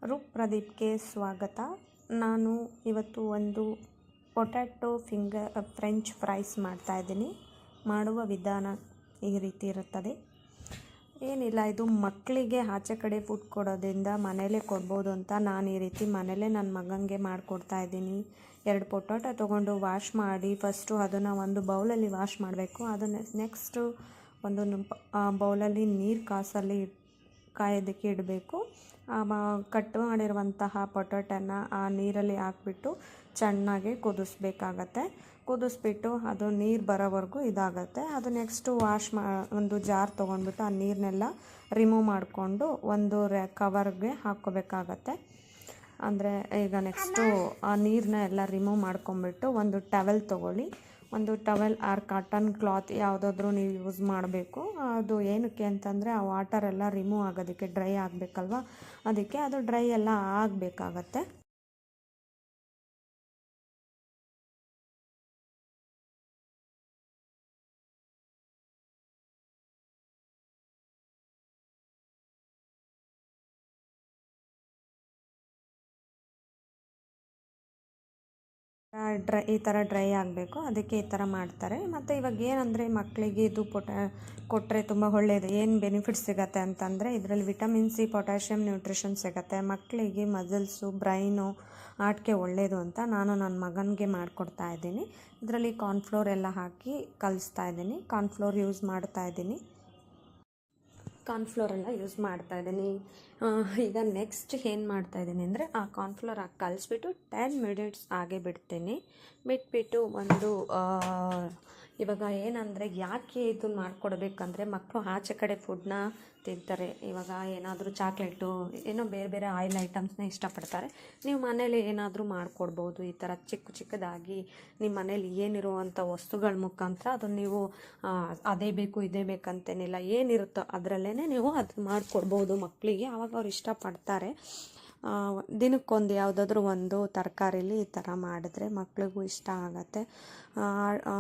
ರೂಪ್ ಪ್ರದೀಪ್ಗೆ ಸ್ವಾಗತ. ನಾನು ಇವತ್ತು ಒಂದು ಪೊಟ್ಯಾಟೊ ಫ್ರೆಂಚ್ ಫ್ರೈಸ್ ಮಾಡ್ತಾಯಿದ್ದೀನಿ. ಮಾಡುವ ವಿಧಾನ ಈ ರೀತಿ ಇರುತ್ತದೆ. ಏನಿಲ್ಲ, ಇದು ಮಕ್ಕಳಿಗೆ ಆಚೆ ಕಡೆ ಫುಡ್ ಕೊಡೋದ್ರಿಂದ ಮನೇಲೇ ಕೊಡ್ಬೋದು ಅಂತ ನಾನು ಈ ರೀತಿ ಮನೇಲೇ ನನ್ನ ಮಗನಿಗೆ ಮಾಡಿಕೊಡ್ತಾಯಿದ್ದೀನಿ. 2 ಪೊಟ್ಯಾಟೊ ತೊಗೊಂಡು ವಾಶ್ ಮಾಡಿ ಫಸ್ಟು ಅದನ್ನು ಒಂದು ಬೌಲಲ್ಲಿ ವಾಶ್ ಮಾಡಬೇಕು. ಅದನ್ನು ನೆಕ್ಸ್ಟು ಒಂದು ಬೌಲಲ್ಲಿ ನೀರು ಕಾಯೋದಕ್ಕೆ ಇಡಬೇಕು. ಕಟ್ ಮಾಡಿರುವಂತಹ ಪೊಟ್ಯಾಟೊನ ಆ ನೀರಲ್ಲಿ ಹಾಕ್ಬಿಟ್ಟು ಚೆನ್ನಾಗಿ ಕುದಿಸ್ಬಿಟ್ಟು ಅದು ನೀರು ಬರೋವರೆಗೂ ಇದಾಗುತ್ತೆ. ಅದು ನೆಕ್ಸ್ಟು ಒಂದು ಜಾರ್ ತೊಗೊಂಡ್ಬಿಟ್ಟು ಆ ನೀರನ್ನೆಲ್ಲ ರಿಮೂವ್ ಮಾಡಿಕೊಂಡು ಒಂದು ಕವರ್ಗೆ ಹಾಕ್ಕೋಬೇಕಾಗತ್ತೆ. ಅಂದರೆ ಈಗ ನೆಕ್ಸ್ಟು ಆ ನೀರನ್ನ ಎಲ್ಲ ರಿಮೂವ್ ಮಾಡ್ಕೊಂಬಿಟ್ಟು ಒಂದು ಟವೆಲ್ ತೊಗೊಳ್ಳಿ. ಒಂದು ಟವೆಲ್ ಆರ್ ಕಾಟನ್ ಕ್ಲಾತ್ ಯಾವುದಾದ್ರೂ ನೀವು ಯೂಸ್ ಮಾಡಬೇಕು. ಅದು ಏನಕ್ಕೆ ಅಂತಂದರೆ ಆ ವಾಟರೆಲ್ಲ ರಿಮೂವ್ ಆಗೋದಕ್ಕೆ, ಡ್ರೈ ಆಗಬೇಕಲ್ವ, ಅದಕ್ಕೆ ಅದು ಡ್ರೈ ಎಲ್ಲ ಆಗಬೇಕಾಗತ್ತೆ. ಈ ಥರ ಡ್ರೈ ಆಗಬೇಕು, ಅದಕ್ಕೆ ಈ ಥರ ಮಾಡ್ತಾರೆ. ಮತ್ತು ಇವಾಗ ಏನಂದರೆ ಮಕ್ಕಳಿಗೆ ಇದು ಕೊಟ್ಟರೆ ತುಂಬ ಒಳ್ಳೆಯದು. ಏನು ಬೆನಿಫಿಟ್ಸ್ ಸಿಗುತ್ತೆ ಅಂತಂದರೆ ಇದರಲ್ಲಿ ವಿಟಮಿನ್ ಸಿ, ಪೊಟ್ಯಾಷಿಯಮ್, ನ್ಯೂಟ್ರಿಷನ್ ಸಿಗುತ್ತೆ. ಮಕ್ಕಳಿಗೆ ಮಸಲ್ಸು, ಬ್ರೈನು, ಆರ್ಟ್ಗೆ ಒಳ್ಳೆಯದು ಅಂತ ನಾನು ನನ್ನ ಮಗನಿಗೆ ಮಾಡಿಕೊಡ್ತಾ ಇದ್ದೀನಿ. ಇದರಲ್ಲಿ ಕಾರ್ನ್ಫ್ಲೋರ್ ಎಲ್ಲ ಹಾಕಿ ಕಲಿಸ್ತಾ ಇದ್ದೀನಿ. ಕಾರ್ನ್ಫ್ಲೋರ್ ಯೂಸ್ ಮಾಡ್ತಾಯಿದ್ದೀನಿ. ಈಗ ನೆಕ್ಸ್ಟ್ ಏನು ಮಾಡ್ತಾಯಿದ್ದೀನಿ ಅಂದರೆ ಆ ಕಾರ್ನ್ಫ್ಲೋರ್ ಹಾಕಿ ಕಲಿಸ್ಬಿಟ್ಟು 10 ಮಿನಿಟ್ಸ್ ಹಾಗೆ ಬಿಟ್ಬಿಟ್ಟು ಇವಾಗ ಏನಂದರೆ ಯಾಕೆ ಇದನ್ನು ಮಾಡಿಕೊಡ್ಬೇಕಂದ್ರೆ ಮಕ್ಕಳು ಆಚೆ ಕಡೆ ಫುಡ್ನ ತಿಂತಾರೆ. ಇವಾಗ ಏನಾದರೂ ಚಾಕ್ಲೇಟು, ಏನೋ ಬೇರೆ ಬೇರೆ ಆಯಿಲ್ ಐಟಮ್ಸ್ನ ಇಷ್ಟಪಡ್ತಾರೆ. ನೀವು ಮನೇಲಿ ಏನಾದರೂ ಮಾಡಿಕೊಡ್ಬೋದು. ಈ ಥರ ಚಿಕ್ಕದಾಗಿ ನಿಮ್ಮ ಮನೇಲಿ ಏನಿರುವಂಥ ವಸ್ತುಗಳ ಮುಖಾಂತರ ಅದನ್ನು ನೀವು ಅದೇ ಬೇಕು ಇದೇ ಬೇಕಂತೇನಿಲ್ಲ, ಏನಿರುತ್ತೋ ಅದರಲ್ಲೇ ನೀವು ಅದು ಮಾಡಿಕೊಡ್ಬೋದು ಮಕ್ಕಳಿಗೆ. ಆವಾಗ ಅವ್ರು ಇಷ್ಟಪಡ್ತಾರೆ. ದಿನಕ್ಕೊಂದು ಯಾವುದಾದ್ರೂ ಒಂದು ತರಕಾರಿಲಿ ಈ ಥರ ಮಾಡಿದ್ರೆ ಮಕ್ಳಿಗೂ ಇಷ್ಟ ಆಗುತ್ತೆ.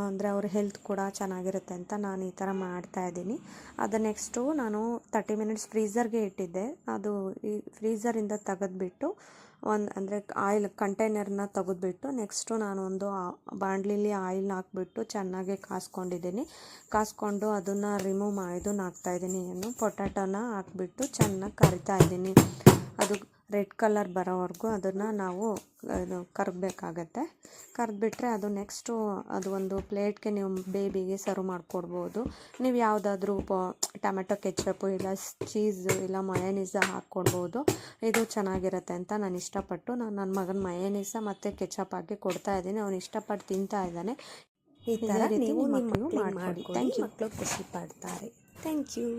ಅಂದರೆ ಅವ್ರ ಹೆಲ್ತ್ ಕೂಡ ಚೆನ್ನಾಗಿರುತ್ತೆ ಅಂತ ನಾನು ಈ ಥರ ಮಾಡ್ತಾಯಿದ್ದೀನಿ. ಅದು ನೆಕ್ಸ್ಟು ನಾನು 30 ಮಿನಿಟ್ಸ್ ಫ್ರೀಝರ್ಗೆ ಇಟ್ಟಿದ್ದೆ. ಅದು ಈ ಫ್ರೀಝರಿಂದ ತೆಗೆದ್ಬಿಟ್ಟು ಅಂದರೆ ಆಯಿಲ್ ಕಂಟೈನರ್ನ ತೆಗೆದ್ಬಿಟ್ಟು ನೆಕ್ಸ್ಟು ನಾನು ಒಂದು ಬಾಣಲಿಲಿ ಆಯಿಲ್ನ ಹಾಕ್ಬಿಟ್ಟು ಚೆನ್ನಾಗಿ ಕಾಸ್ಕೊಂಡು ಅದನ್ನು ರಿಮೂವ್ ಇದನ್ನು ಹಾಕ್ತಾಯಿದ್ದೀನಿ. ಪೊಟ್ಯಾಟೊನ ಹಾಕ್ಬಿಟ್ಟು ಚೆನ್ನಾಗಿ ಕರಿತಾಯಿದ್ದೀನಿ. ಅದು ರೆಡ್ ಕಲರ್ ಬರೋವರೆಗೂ ಅದನ್ನು ನಾವು ಕರಗಬೇಕಾಗತ್ತೆ. ಕರೆದ್ಬಿಟ್ರೆ ಅದು ನೆಕ್ಸ್ಟು ಅದು ಒಂದು ಪ್ಲೇಟ್ಗೆ ನೀವು ಬೇಬಿಗೆ ಸರ್ವ್ ಮಾಡಿಕೊಡ್ಬೋದು. ನೀವು ಯಾವುದಾದ್ರೂ ಟೊಮೆಟೊ ಕೆಚಪ್ಪು ಇಲ್ಲ ಚೀಸು ಇಲ್ಲ ಮಯೋನೀಸ ಹಾಕ್ಕೊಡ್ಬೋದು. ಇದು ಚೆನ್ನಾಗಿರುತ್ತೆ ಅಂತ ನಾನು ಇಷ್ಟಪಟ್ಟು ನನ್ನ ಮಗನ ಮಯೋನೀಸ ಮತ್ತು ಕೆಚಪ್ ಹಾಕಿ ಕೊಡ್ತಾಯಿದ್ದೀನಿ. ಅವನು ಇಷ್ಟಪಟ್ಟು ತಿಂತಾ ಇದ್ದಾನೆ. ಈ ಥರ ನೀವು ನಿಮ್ಮ ಮಕ್ಕಳು ಮಾಡಿಕೊಡಿ. ಮಕ್ಕಳು ಖುಷಿ ಪಡ್ತಾರೆ. Thank you.